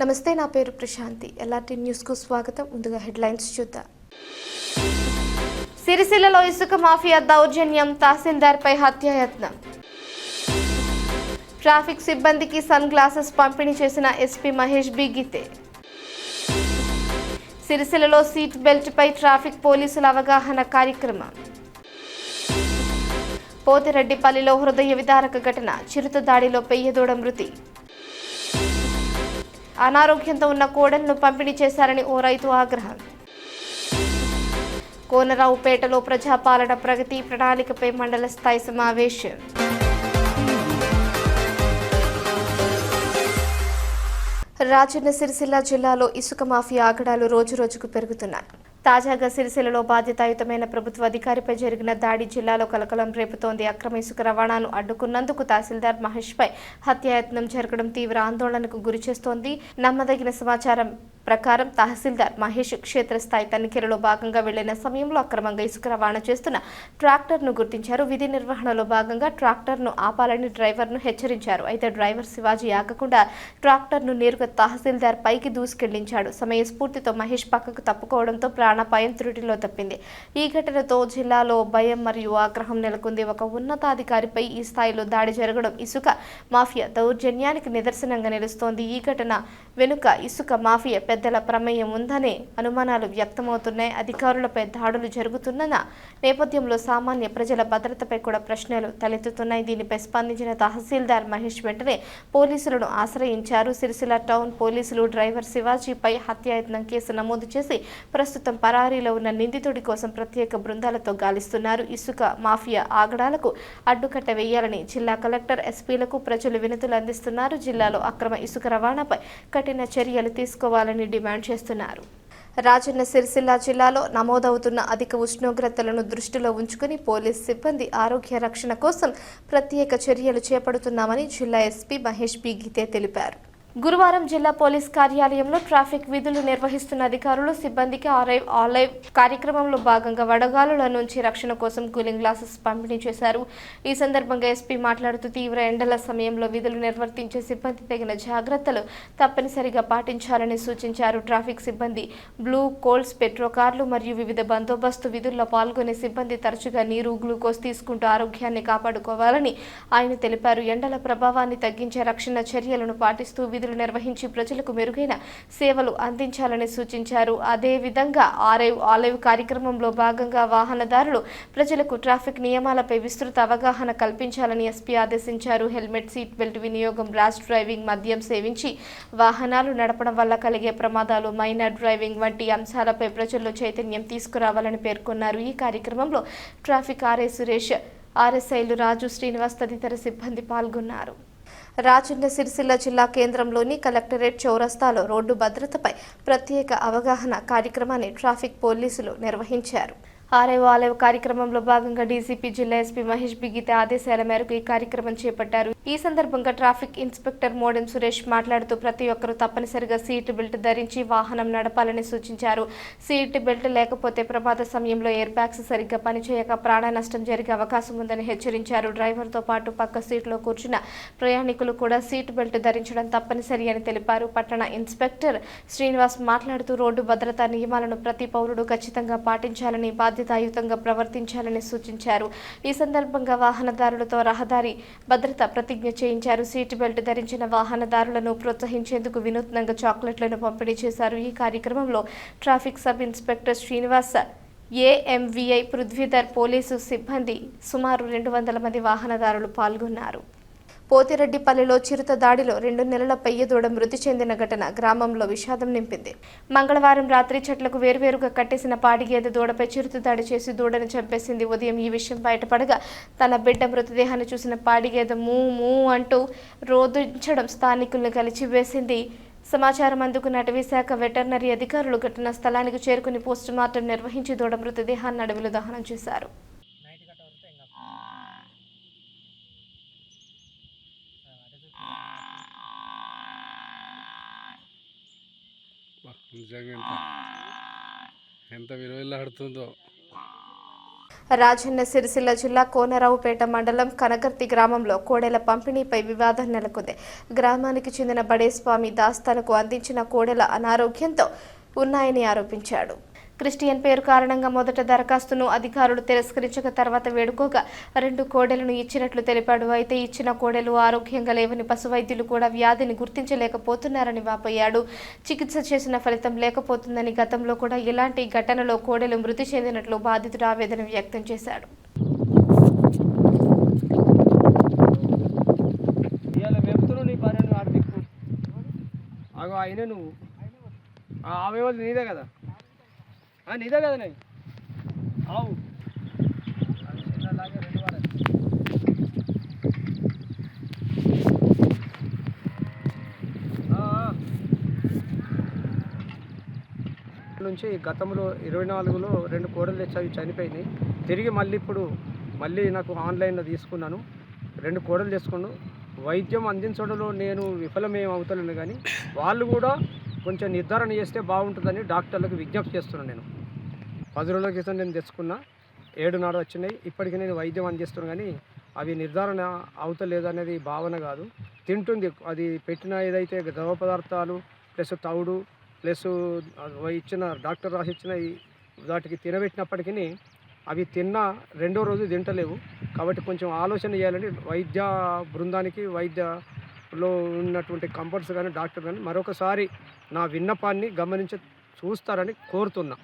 నమస్తే, నా పేరు ప్రశాంతి. ఎల్ఆర్టీ న్యూస్కు స్వాగతం. ముందుగా హెడ్లైన్స్ చూద్దాం. సిరిసిల్లలో ఇసుక మాఫియా దౌర్జన్యం, తహసీల్దార్పై హత్యాయత్నం. ట్రాఫిక్ సిబ్బందికి సన్ గ్లాసెస్ పంపిణీ చేసిన ఎస్పీ మహేష్ బి గీతే. సిరిసిల్లలో సీట్ బెల్ట్ పై ట్రాఫిక్ పోలీసుల అవగాహన కార్యక్రమం. పోతిరెడ్డిపల్లిలో హృదయ విదారక ఘటన, చిరుత దాడిలో పెయ్యదూడ మృతి. అనారోగ్యంతో ఉన్న కోడలను పంపిణీ చేశారని ఓ రైతు ఆగ్రహం. కోనరావుపేటలో ప్రజాపాలన ప్రగతి ప్రణాళికపై మండల స్థాయి సమావేశం. రాజన్న సిరిసిల్ల జిల్లాలో ఇసుక మాఫియా ఆగడాలు రోజురోజుకు పెరుగుతున్నాయి. తాజాగా సిరిసిల్లలో బాధ్యతాయుతమైన ప్రభుత్వ అధికారిపై జరిగిన దాడి జిల్లాలో కలకలం రేపుతోంది. అక్రమ ఇసుక రవాణాను అడ్డుకున్నందుకు తహసీల్దార్ మహేష్పై హత్యాయత్నం జరగడం తీవ్ర ఆందోళనకు గురిచేస్తోంది. నమ్మదగిన సమాచారం ప్రకారం తహసీల్దార్ మహేష్ క్షేత్రస్థాయి తనిఖీలలో భాగంగా వెళ్లిన సమయంలో అక్రమంగా ఇసుక రవాణా చేస్తున్న ట్రాక్టర్ను గుర్తించారు. విధి నిర్వహణలో భాగంగా ట్రాక్టర్ను ఆపాలని డ్రైవర్ను హెచ్చరించారు. అయితే డ్రైవర్ శివాజీ ఆగకుండా ట్రాక్టర్ను నేరుగా తహసీల్దార్ పైకి దూసుకెళ్లించాడు. సమయస్ఫూర్తితో మహేష్ పక్కకు తప్పుకోవడంతో ప్రాణాపాయం త్రుటిలో తప్పింది. ఈ ఘటనతో జిల్లాలో భయం మరియు ఆగ్రహం నెలకొంది. ఒక ఉన్నతాధికారిపై ఈ స్థాయిలో దాడి జరగడం ఇసుక మాఫియా దౌర్జన్యానికి నిదర్శనంగా నిలుస్తోంది. ఈ ఘటన వెనుక ఇసుక మాఫియా పెద్దల ప్రమేయం ఉందనే అనుమానాలు వ్యక్తమవుతున్నాయి. అధికారులపై దాడులు జరుగుతున్న నేపథ్యంలో సామాన్య ప్రజల భద్రతపై కూడా ప్రశ్నలు తలెత్తుతున్నాయి. దీనిపై స్పందించిన తహసీల్దార్ మహేష్ వెంటనే పోలీసులను ఆశ్రయించారు. సిరిసిల్ల టౌన్ పోలీసులు డ్రైవర్ శివాజీపై హత్యాయత్నం కేసు నమోదు చేసి ప్రస్తుతం పరారీలో ఉన్న నిందితుడి కోసం ప్రత్యేక బృందాలతో గాలిస్తున్నారు. ఇసుక మాఫియా ఆగడాలకు అడ్డుకట్ట వేయాలని జిల్లా కలెక్టర్, ఎస్పీలకు ప్రజలు వినతులు అందిస్తున్నారు. జిల్లాలో అక్రమ ఇసుక రవాణాపై కఠిన చర్యలు తీసుకోవాలని డిమాండ్ చేస్తున్నారు. రాజన్న సిరిసిల్ల జిల్లాలో నమోదవుతున్న అధిక ఉష్ణోగ్రతలను దృష్టిలో ఉంచుకుని పోలీస్ సిబ్బంది ఆరోగ్య రక్షణ కోసం ప్రత్యేక చర్యలు చేపడుతున్నామని జిల్లా ఎస్పీ మహేష్ బి గీతే తెలిపారు. గురువారం జిల్లా పోలీస్ కార్యాలయంలో ట్రాఫిక్ విధులు నిర్వహిస్తున్న అధికారులు సిబ్బందికి ఆలైవ్ కార్యక్రమంలో భాగంగా వడగాలుల నుంచి రక్షణ కోసం కూలింగ్ గ్లాసెస్ పంపిణీ చేశారు. ఈ సందర్భంగా ఎస్పీ మాట్లాడుతూ తీవ్ర ఎండల సమయంలో విధులు నిర్వర్తించే సిబ్బంది తగిన జాగ్రత్తలు తప్పనిసరిగా పాటించాలని సూచించారు. ట్రాఫిక్ సిబ్బంది బ్లూ కోల్స్, పెట్రో కార్లు మరియు వివిధ బందోబస్తు విధుల్లో పాల్గొనే సిబ్బంది తరచుగా నీరు, గ్లూకోజ్ తీసుకుంటూ ఆరోగ్యాన్ని కాపాడుకోవాలని ఆయన తెలిపారు. ఎండల ప్రభావాన్ని తగ్గించే రక్షణ చర్యలను పాటిస్తూ నిర్వహించి ప్రజలకు మెరుగైన సేవలు అందించాలని సూచించారు. అదేవిధంగా ఆలైవ్ కార్యక్రమంలో భాగంగా వాహనదారులు ప్రజలకు ట్రాఫిక్ నియమాలపై విస్తృత అవగాహన కల్పించాలని ఎస్పీ ఆదేశించారు. హెల్మెట్, సీట్ బెల్ట్ వినియోగం, ర్యాష్ డ్రైవింగ్, మద్యం సేవించి వాహనాలు నడపడం వల్ల కలిగే ప్రమాదాలు, మైనర్ డ్రైవింగ్ వంటి అంశాలపై ప్రజల్లో చైతన్యం తీసుకురావాలని పేర్కొన్నారు. ఈ కార్యక్రమంలో ట్రాఫిక్ ఆర్ఐ సురేష్, ఆర్ఎస్ఐలు రాజు, శ్రీనివాస్ తదితర సిబ్బంది పాల్గొన్నారు. రాజన్న సిరిసిల్ల జిల్లా కేంద్రంలోని కలెక్టరేట్ చౌరస్తాలో రోడ్డు భద్రతపై ప్రత్యేక అవగాహన కార్యక్రమాన్ని ట్రాఫిక్ పోలీసులు నిర్వహించారు. ఆలైవ్ కార్యక్రమంలో భాగంగా డీసీపీ, జిల్లా ఎస్పీ మహేష్ బి గీతే ఆదేశాల మేరకు ఈ కార్యక్రమం చేపట్టారు. ఈ సందర్భంగా ట్రాఫిక్ ఇన్స్పెక్టర్ మోడెం సురేష్ మాట్లాడుతూ ప్రతి ఒక్కరూ తప్పనిసరిగా సీట్ బెల్ట్ ధరించి వాహనం నడపాలని సూచించారు. సీట్ బెల్ట్ లేకపోతే ప్రమాద సమయంలో ఎయిర్ బ్యాగ్స్ సరిగ్గా పనిచేయక ప్రాణ నష్టం జరిగే అవకాశం ఉందని హెచ్చరించారు. డ్రైవర్తో పాటు పక్క సీట్లో కూర్చున్న ప్రయాణికులు కూడా సీట్ బెల్ట్ ధరించడం తప్పనిసరి అని తెలిపారు. పట్టణ ఇన్స్పెక్టర్ శ్రీనివాస్ మాట్లాడుతూ రోడ్డు భద్రతా నియమాలను ప్రతి పౌరుడు ఖచ్చితంగా పాటించాలని, బాధ్యతాయుతంగా ప్రవర్తించాలని సూచించారు. ఈ సందర్భంగా వాహనదారులతో రహదారి భద్రత ప్రతిజ్ఞ చేయించారు. సీట్ బెల్ట్ ధరించిన వాహనదారులను ప్రోత్సహించేందుకు వినూత్నంగా చాక్లెట్లను పంపిణీ చేశారు. ఈ కార్యక్రమంలో traffic sub inspector Srinivas, AMVI Prithvidhar, police సిబ్బంది సుమారు 200 మంది వాహనదారులు పాల్గొన్నారు. పోతిరెడ్డిపల్లిలో చిరుత దాడిలో 2 నెలల పెయ్యదూడ మృతి చెందిన ఘటన గ్రామంలో విషాదం నింపింది. మంగళవారం రాత్రి చెట్లకు వేర్వేరుగా కట్టేసిన పాడిగేదె దూడపై చిరుత దాడి చేసి దూడను చంపేసింది. ఉదయం ఈ విషయం బయటపడగా తన బిడ్డ మృతదేహాన్ని చూసిన పాడిగేదె మూ మూ అంటూ రోదించడం స్థానికులను కలిచివేసింది. సమాచారం అందుకున్న అటవీశాఖ వెటర్నరీ అధికారులు ఘటనా స్థలానికి చేరుకుని పోస్టుమార్టం నిర్వహించి దూడ మృతదేహాన్ని అడవిలో దహనం చేశారు. నిజంగా ఎంత విలువలాడుతుందో. రాజన్న సిరిసిల్ల జిల్లా కోనరావుపేట మండలం కనగర్తి గ్రామంలో కోడెల పంపిణీపై వివాదం నెలకొంది. గ్రామానికి చెందిన బడేస్వామి దాస్ తనకు అందించిన కోడెల అనారోగ్యంతో ఉన్నాయని ఆరోపించాడు. క్రిస్టియన్ పేరు కారణంగా మొదట దరఖాస్తును అధికారులు తిరస్కరించక తర్వాత వేడుకోగా 2 కోడెలను ఇచ్చినట్లు తెలిపాడు. అయితే ఇచ్చిన కోడెలు ఆరోగ్యంగా లేవని పశువైద్యులు కూడా వ్యాధిని గుర్తించలేకపోతున్నారని వాపోయాడు. చికిత్స చేసిన ఫలితం లేకపోతుందని గతంలో కూడా ఇలాంటి ఘటనలో కోడెలు మృతి చెందినట్లు బాధితుడు ఆవేదన వ్యక్తం చేశాడు. నీదే కదా అవు నుంచి గతంలో 24లో 2 కోడలు తెచ్చి చనిపోయినాయి. తిరిగి మళ్ళీ నాకు ఆన్లైన్లో తీసుకున్నాను. 2 కోడలు తీసుకున్నాను. వైద్యం అందించడంలో నేను విఫలమేం అవుతలేను, కానీ వాళ్ళు కూడా కొంచెం నిర్ధారణ చేస్తే బాగుంటుందని డాక్టర్లకు విజ్ఞప్తి చేస్తున్నాను. నేను 10 రోజుల క్రితం నేను తెచ్చుకున్నా, 7 నాడు వచ్చినాయి. ఇప్పటికీ నేను వైద్యం అందిస్తున్నాను, కానీ అవి నిర్ధారణ అవుతలేదు అనేది భావన కాదు. తింటుంది, అది పెట్టిన ఏదైతే ద్రవ పదార్థాలు ప్లస్ తౌడు ప్లస్ ఇచ్చిన డాక్టర్ రాసి ఇచ్చిన వాటికి తినబెట్టినప్పటికీ అవి తిన్న 2వ రోజు తింటలేవు. కాబట్టి కొంచెం ఆలోచన చేయాలని వైద్య బృందానికి, వైద్యలో ఉన్నటువంటి కంపౌండర్స్ కానీ డాక్టర్ కానీ మరొకసారి నా విన్నపాన్ని గమనించి చూస్తారని కోరుతున్నా.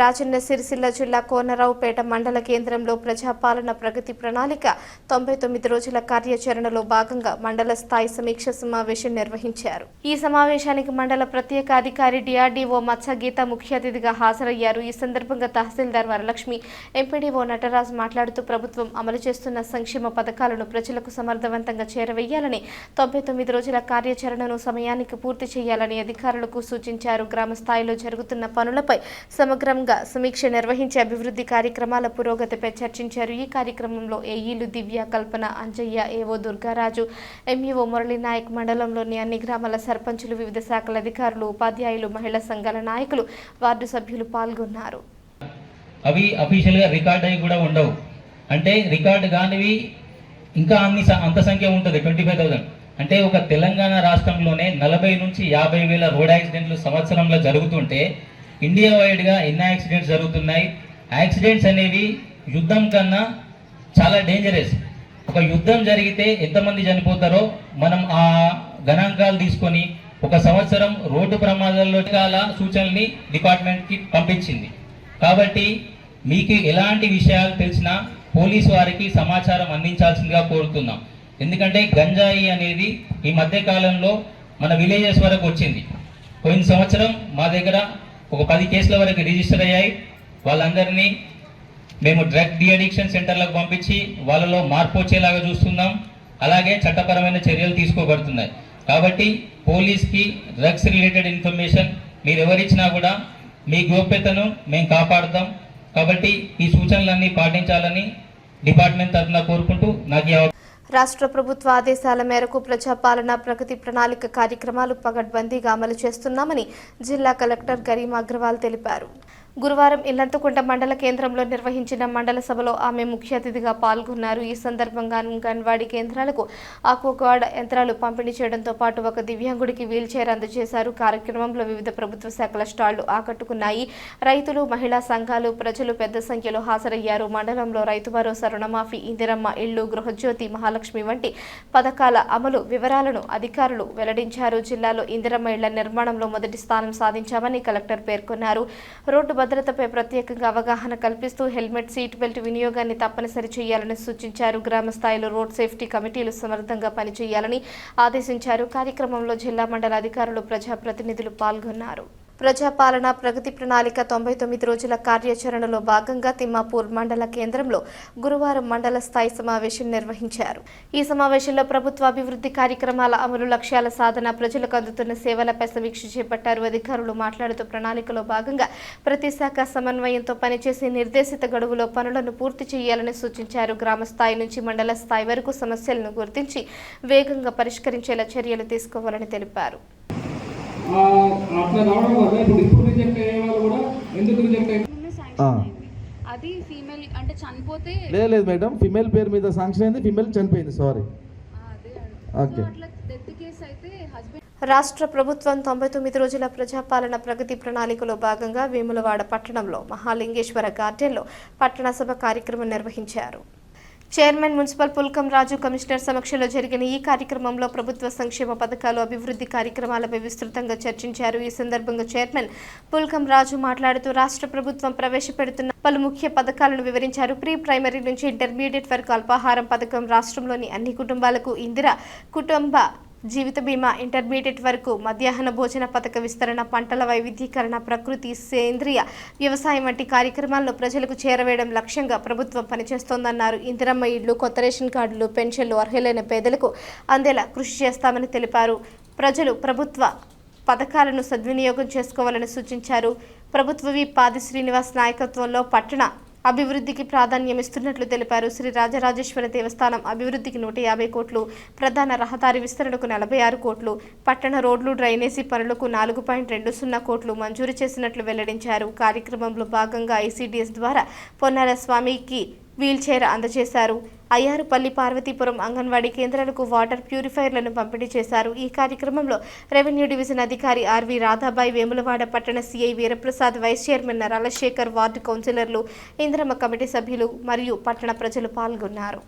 రాజన్న సిరిసిల్ల జిల్లా కోనరావుపేట మండల కేంద్రంలో ప్రజాపాలన ప్రగతి ప్రణాళిక 99 రోజుల కార్యాచరణలో భాగంగా మండల స్థాయి సమీక్ష సమావేశం నిర్వహించారు. ఈ సమావేశానికి మండల ప్రత్యేక అధికారి డిఆర్డీఓ మత్స్యగీత ముఖ్య అతిథిగా హాజరయ్యారు. ఈ సందర్భంగా తహసీల్దార్ వరలక్ష్మి, ఎంపీడీఓ నటరాజ్ మాట్లాడుతూ ప్రభుత్వం అమలు చేస్తున్న సంక్షేమ పథకాలను ప్రజలకు సమర్థవంతంగా చేరవేయాలని, 99 రోజుల కార్యాచరణను సమయానికి పూర్తి చేయాలని అధికారులకు సూచించారు. గ్రామ స్థాయిలో జరుగుతున్న పనులపై సమగ్ర సమీక్ష నిర్వహించి అభివృద్ధి కార్యక్రమాల పురోగతిపై చర్చించారు. ఈ కార్యక్రమంలో ఏఈలు దివ్య, కల్పన, అంజయ్య, ఏవో దుర్గారాజు, ఎంఈఓ మురళీనాయక్, మండలంలోని అన్ని గ్రామాల సర్పంచులు, వివిధ శాఖల అధికారులు, ఉపాధ్యాయులు, మహిళా సంఘాల నాయకులు, వార్డు సభ్యులు పాల్గొన్నారు. అవి అఫీషియల్ గా రికార్డ్ అయి కూడా ఉండవు. అంటే రికార్డు కానివి ఇంకా అంత సంఖ్య ఉంటుంది, 25,000. అంటే ఒక తెలంగాణ రాష్ట్రంలోనే 40 నుంచి 50,000 రోడ్ యాక్సిడెంట్లు సంవత్సరంలో జరుగుతుంటే ఇండియా వైడ్గా ఎన్ని యాక్సిడెంట్స్ జరుగుతున్నాయి. యాక్సిడెంట్స్ అనేవి యుద్ధం కన్నా చాలా డేంజరస్. ఒక యుద్ధం జరిగితే ఎంతమంది చనిపోతారో మనం ఆ గణాంకాలు తీసుకొని ఒక సంవత్సరం రోడ్డు ప్రమాదాల్లో సూచనల్ని డిపార్ట్మెంట్కి పంపించింది. కాబట్టి మీకు ఎలాంటి విషయాలు తెలిసినా పోలీసు వారికి సమాచారం అందించాల్సిందిగా కోరుతున్నాం. ఎందుకంటే గంజాయి అనేది ఈ మధ్య కాలంలో మన విలేజెస్ వరకు వచ్చింది. పోయిన సంవత్సరం మా దగ్గర ఒక 10 కేసుల వరకు రిజిస్టర్ అయ్యాయి. వాళ్ళందరినీ మేము డ్రగ్ డిఅడిక్షన్ సెంటర్లకు పంపించి వాళ్ళలో మార్పు వచ్చేలాగా చూస్తున్నాం. అలాగే చట్టపరమైన చర్యలు తీసుకోబడుతున్నాయి. కాబట్టి పోలీస్కి డ్రగ్స్ రిలేటెడ్ ఇన్ఫర్మేషన్ మీరు ఎవరిచ్చినా కూడా మీ గోప్యతను మేము కాపాడుతాం. కాబట్టి ఈ సూచనలన్నీ పాటించాలని డిపార్ట్మెంట్ తరఫున కోరుకుంటూ నాకు రాష్ట్ర ప్రభుత్వ ఆదేశాల మేరకు ప్రజాపాలన ప్రగతి ప్రణాళిక కార్యక్రమాలు పగడ్బందీగా అమలు చేస్తున్నామని జిల్లా కలెక్టర్ గరీమా అగ్రవాల్ తెలిపారు. గురువారం ఇల్లంతకుంట మండల కేంద్రంలో నిర్వహించిన మండల సభలో ఆమె ముఖ్య అతిథిగా పాల్గొన్నారు. ఈ సందర్భంగా అంగన్వాడీ కేంద్రాలకు ఆక్వాగార్డ్ యంత్రాలు పంపిణీ చేయడంతో పాటు ఒక దివ్యాంగుడికి వీల్చైర్ అందజేశారు. కార్యక్రమంలో వివిధ ప్రభుత్వ శాఖల స్టాళ్లు ఆకట్టుకున్నాయి. రైతులు, మహిళా సంఘాలు, ప్రజలు పెద్ద సంఖ్యలో హాజరయ్యారు. మండలంలో రైతు భరోసా, రుణమాఫీ, ఇందిరమ్మ ఇళ్లు, గృహజ్యోతి, మహాలక్ష్మి వంటి పథకాల అమలు వివరాలను అధికారులు వెల్లడించారు. జిల్లాలో ఇందిరమ్మ ఇళ్ల నిర్మాణంలో మొదటి స్థానం సాధించామని కలెక్టర్ పేర్కొన్నారు. రోడ్డు భద్రతపై ప్రత్యేకంగా అవగాహన కల్పిస్తూ హెల్మెట్, సీట్ బెల్ట్ వినియోగాన్ని తప్పనిసరి చేయాలని సూచించారు. గ్రామ స్థాయిలో రోడ్ సేఫ్టీ కమిటీలు సమర్థంగా పనిచేయాలని ఆదేశించారు. కార్యక్రమంలో జిల్లా మండల అధికారులు, ప్రజాప్రతినిధులు పాల్గొన్నారు. ప్రజాపాలన ప్రగతి ప్రణాళిక 99 రోజుల కార్యాచరణలో భాగంగా తిమ్మాపూర్ మండల కేంద్రంలో గురువారం మండల స్థాయి సమావేశం నిర్వహించారు. ఈ సమావేశంలో ప్రభుత్వ అభివృద్ధి కార్యక్రమాల అమలు, లక్ష్యాల సాధన, ప్రజలకు అందుతున్న సేవలపై సమీక్ష చేపట్టారు. అధికారులు మాట్లాడుతూ ప్రణాళికలో భాగంగా ప్రతి శాఖ సమన్వయంతో పనిచేసి నిర్దేశిత గడువులో పనులను పూర్తి చేయాలని సూచించారు. గ్రామ స్థాయి నుంచి మండల స్థాయి వరకు సమస్యలను గుర్తించి వేగంగా పరిష్కరించేలా చర్యలు తీసుకోవాలని తెలిపారు. అట్లా రావడం వల్ల ఇప్పుడు రిజెక్ట్ అయ్యే వాళ్ళు కూడా ఎందుకు రిజెక్ట్ అయ్యారు అది ఫీమేల్ అంటే చనిపోతే లేదు మేడం, ఫిమేల్ పేరు మీద శాంక్షన్ అయింది, ఫిమేల్ చనిపోయింది. సారీ. అదే ఓకే. అట్లా డెత్ కేసు అయితే హస్బెండ్. రాష్ట్ర ప్రభుత్వం 99 రోజుల ప్రజాపాలన ప్రగతి ప్రణాళికలో భాగంగా వేములవాడ పట్టణంలో మహాలింగేశ్వర గార్డెన్లో పట్టణ సభ కార్యక్రమం నిర్వహించారు. చైర్మన్ మున్సిపల్ పుల్కం రాజు కమిషనర్ సమక్షంలో జరిగిన ఈ కార్యక్రమంలో ప్రభుత్వ సంక్షేమ పథకాలు, అభివృద్ధి కార్యక్రమాలపై విస్తృతంగా చర్చించారు. ఈ సందర్భంగా చైర్మన్ పుల్కం రాజు మాట్లాడుతూ రాష్ట్ర ప్రభుత్వం ప్రవేశపెడుతున్న పలు ముఖ్య పథకాలను వివరించారు. ప్రీ ప్రైమరీ నుంచి ఇంటర్మీడియట్ వరకు అల్పాహారం పథకం, రాష్ట్రంలోని అన్ని కుటుంబాలకు ఇందిరా కుటుంబ జీవిత బీమా, ఇంటర్మీడియట్ వరకు మధ్యాహ్న భోజన పథక విస్తరణ, పంటల వైవిధ్యీకరణ, ప్రకృతి సేంద్రియ వ్యవసాయం వంటి కార్యక్రమాలను ప్రజలకు చేరవేయడం లక్ష్యంగా ప్రభుత్వం పనిచేస్తోందన్నారు. ఇందిరమ్మ ఇళ్లు, కొత్త రేషన్ కార్డులు, పెన్షన్లు అర్హులైన పేదలకు అందేలా కృషి చేస్తామని తెలిపారు. ప్రజలు ప్రభుత్వ పథకాలను సద్వినియోగం చేసుకోవాలని సూచించారు. ప్రభుత్వ విప్ ఆది శ్రీనివాస్ నాయకత్వంలో పట్టణ అభివృద్ధికి ప్రాధాన్యమిస్తున్నట్లు తెలిపారు. శ్రీ రాజరాజేశ్వర దేవస్థానం అభివృద్ధికి 150 కోట్లు, ప్రధాన రహదారి విస్తరణకు 46 కోట్లు, పట్టణ రోడ్లు, డ్రైనేజీ పనులకు 4.20 కోట్లు మంజూరు చేసినట్లు వెల్లడించారు. కార్యక్రమంలో భాగంగా ఐసీడీఎస్ ద్వారా పొన్నాల స్వామికి వీల్ చైర్ అందజేశారు. అయ్యారుపల్లి, పార్వతీపురం అంగన్వాడీ కేంద్రాలకు వాటర్ ప్యూరిఫైర్లను పంపిణీ చేశారు. ఈ కార్యక్రమంలో రెవెన్యూ డివిజన్ అధికారి ఆర్వి రాధాబాయి, వేములవాడ పట్టణ సిఐ వీరప్రసాద్, వైస్ చైర్మన్ నరాల శేఖర్, వార్డు కౌన్సిలర్లు, ఇంద్రమ్మ కమిటీ సభ్యులు మరియు పట్టణ ప్రజలు పాల్గొన్నారు.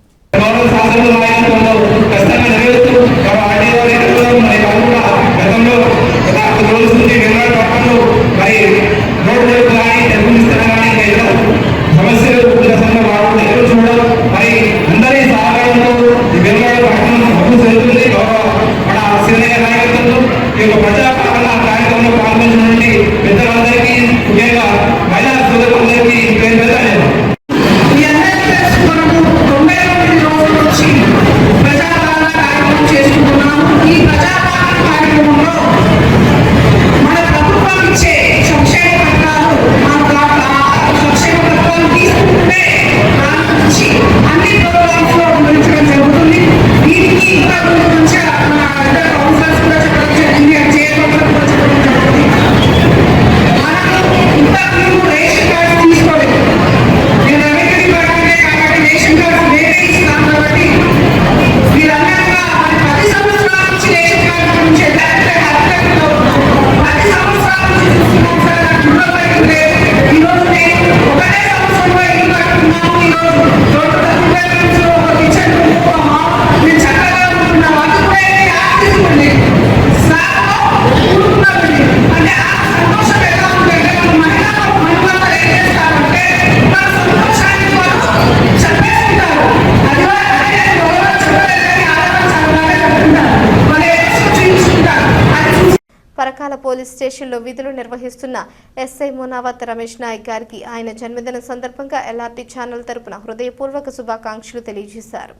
పరకాల పోలీస్ స్టేషన్లో విధులు నిర్వహిస్తున్న ఎస్ఐ మునావత్ రమేష్ నాయక్ గారికి ఆయన జన్మదినం సందర్భంగా ఎల్ఆర్టీ ఛానల్ తరపున హృదయపూర్వక శుభాకాంక్షలు తెలియజేశారు.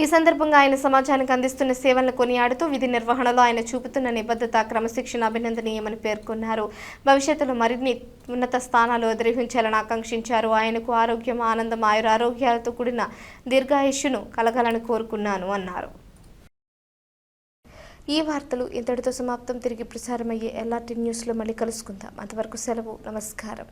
ఈ సందర్భంగా ఆయన సమాజానికి అందిస్తున్న సేవలను కొనియాడుతూ విధి నిర్వహణలో ఆయన చూపుతున్న నిబద్ధత, క్రమశిక్షణ అభినందనీయమని పేర్కొన్నారు. భవిష్యత్తులో మరిన్ని ఉన్నత స్థానాలు అధిరోహించాలని ఆకాంక్షించారు. ఆయనకు ఆరోగ్యం, ఆనందం, ఆయురారోగ్యాలతో కూడిన దీర్ఘాయుష్యును కలగాలని కోరుకున్నాను అన్నారు. ఈ వార్తలు ఇంతటితో సమాప్తం. తిరిగి ప్రసారమయ్యే ఎల్ఆర్టీ న్యూస్లో మళ్ళీ కలుసుకుందాం. అంతవరకు సెలవు. నమస్కారం.